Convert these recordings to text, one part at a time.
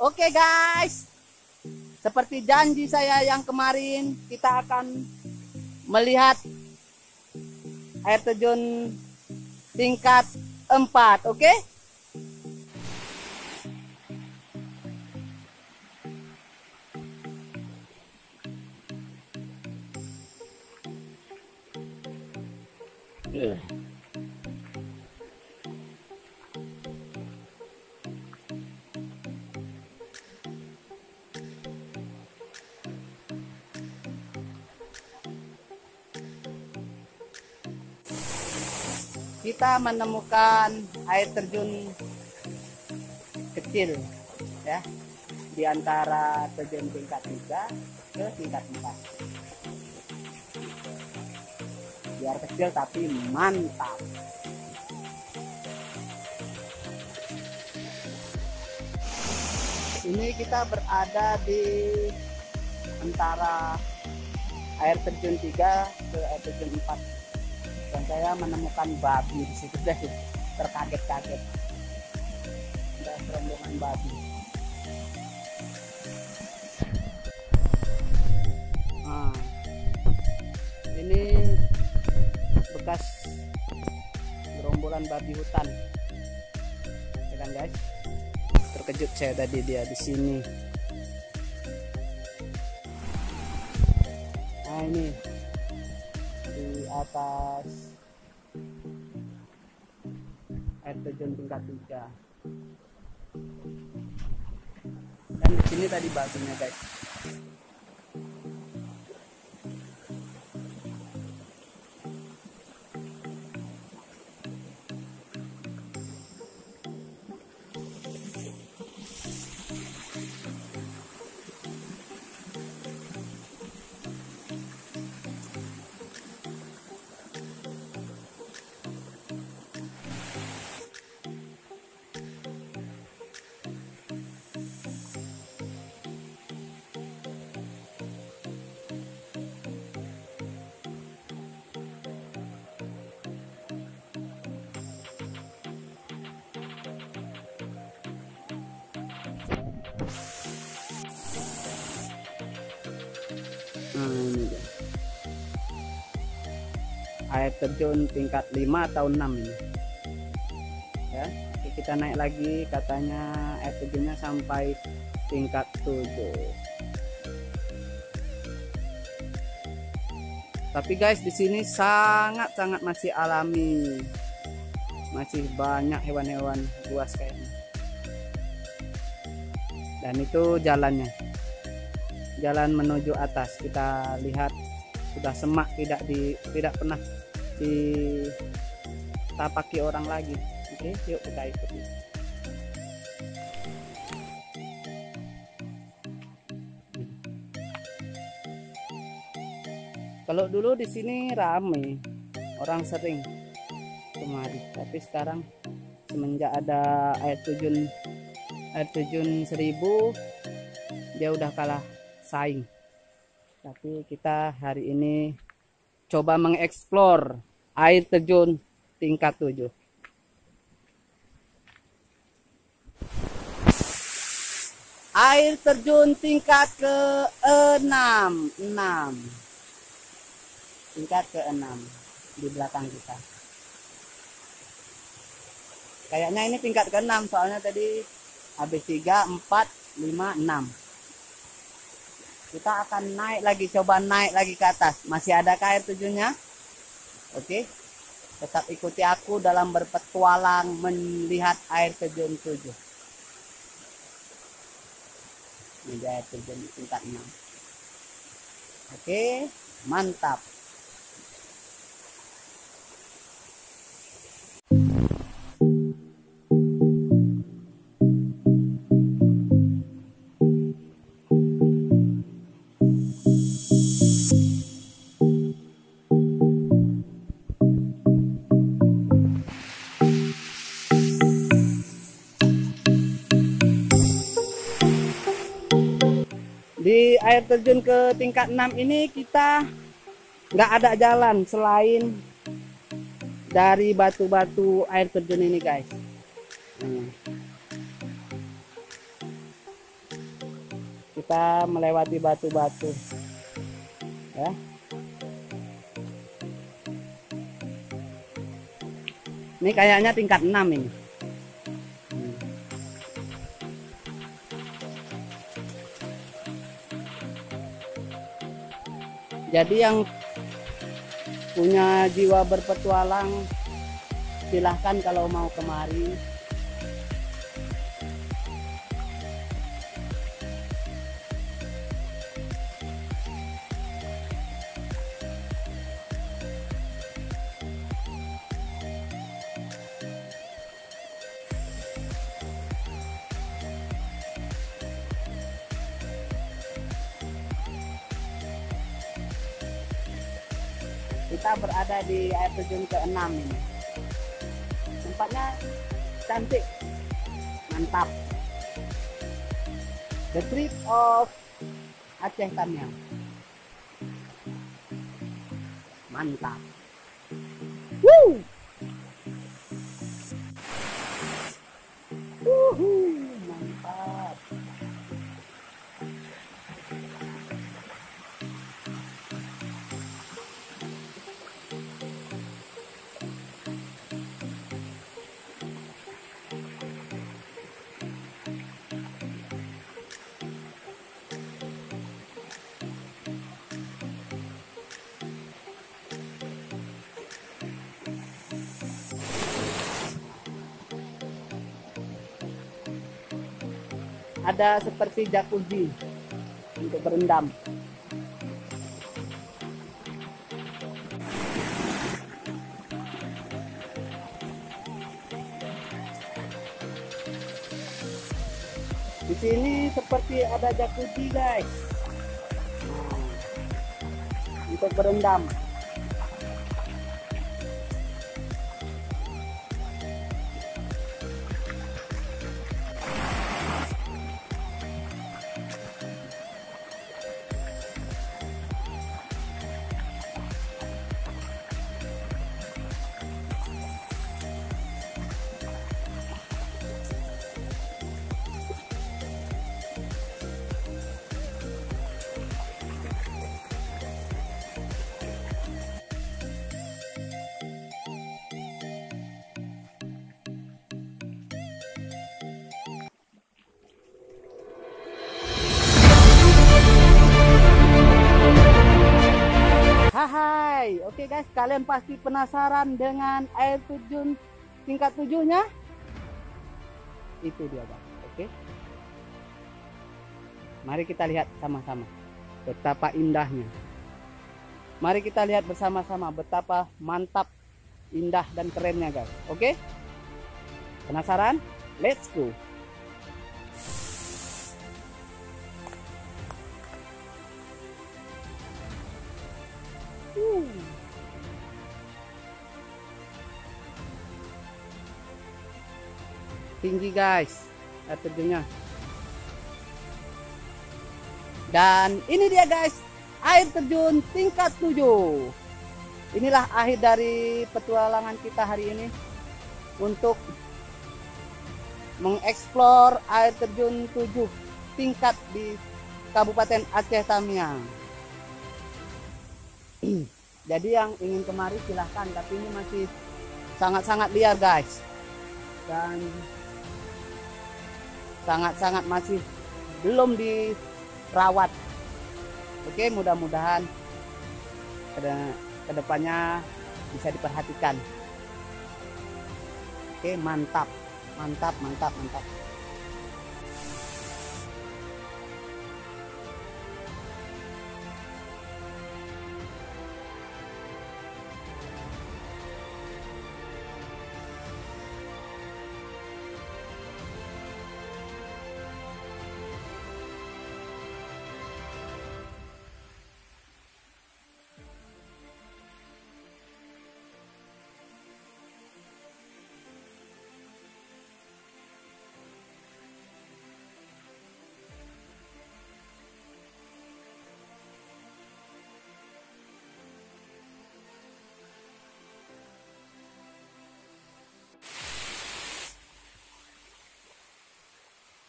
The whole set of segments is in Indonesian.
Oke guys, seperti janji saya yang kemarin, kita akan melihat air terjun tingkat 4, oke? Kita menemukan air terjun kecil ya, di antara terjun tingkat 3 ke tingkat 4. Biar kecil tapi mantap. Ini kita berada di antara air terjun 3 ke air terjun 4. Dan saya menemukan babi di situ, guys. Terkaget-kaget. Ada rombongan babi. Nah, ini bekas gerombolan babi hutan, ya kan guys? Terkejut saya tadi dia di sini. Nah ini di atas air terjun tingkat 3. Dan di sini tadi babinya guys. Ini guys. Air terjun tingkat 5 atau 6 ini. Ya, kita naik lagi, katanya air terjunnya sampai tingkat 7. Tapi guys, di sini sangat-sangat masih alami. Masih banyak hewan-hewan buas kayaknya. Dan itu jalannya. Jalan menuju atas, kita lihat sudah semak, tidak pernah ditapaki orang lagi. Oke, yuk kita ikuti. Kalau dulu di sini ramai, orang sering kemari, tapi sekarang semenjak ada air terjun 1000, dia udah kalah saing. Tapi kita hari ini coba mengeksplor air terjun tingkat 7. Air terjun tingkat ke-6. Tingkat ke-6 di belakang kita. Kayaknya ini tingkat ke-6, soalnya tadi habis 3, 4, 5, 6. Kita akan naik lagi, coba naik lagi ke atas. Masih ada air terjunnya? Oke. Tetap ikuti aku dalam berpetualang melihat air terjun 7. Ini air terjun tingkat 6. Oke, mantap. Di air terjun ke tingkat 6 ini kita nggak ada jalan selain dari batu-batu air terjun ini guys. kita melewati batu-batu ya. Ini kayaknya tingkat 6 ini. Jadi yang punya jiwa berpetualang silahkan kalau mau kemari. Kita berada di air terjun ke-6 ini. Tempatnya cantik, mantap. The trip of Aceh Tamiang. Mantap. Woo! Mantap. Ada seperti jacuzzi untuk berendam. Di sini seperti ada jacuzzi, guys. Untuk berendam. Hai, oke guys, kalian pasti penasaran dengan air terjun tingkat 7-nya? Itu dia guys, oke. Mari kita lihat sama-sama betapa indahnya. Mari kita lihat bersama-sama betapa mantap, indah dan kerennya guys, oke? Penasaran? Let's go. Tinggi guys air terjunnya. Dan ini dia guys, air terjun tingkat 7. Inilah akhir dari petualangan kita hari ini untuk mengeksplor air terjun 7 tingkat di Kabupaten Aceh Tamiang. Jadi yang ingin kemari silahkan, tapi ini masih sangat-sangat liar guys, dan sangat-sangat masih belum dirawat. Oke, mudah-mudahan kedepannya bisa diperhatikan. Oke, mantap, mantap, mantap, mantap.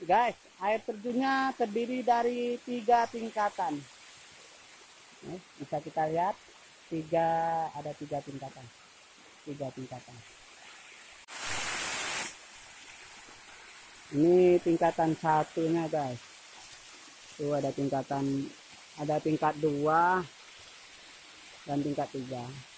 Guys, air terjunnya terdiri dari 3 tingkatan. Bisa kita lihat ada 3 tingkatan. 3 tingkatan. Ini tingkatan satunya guys. Tuh ada tingkat 2 dan tingkat 3.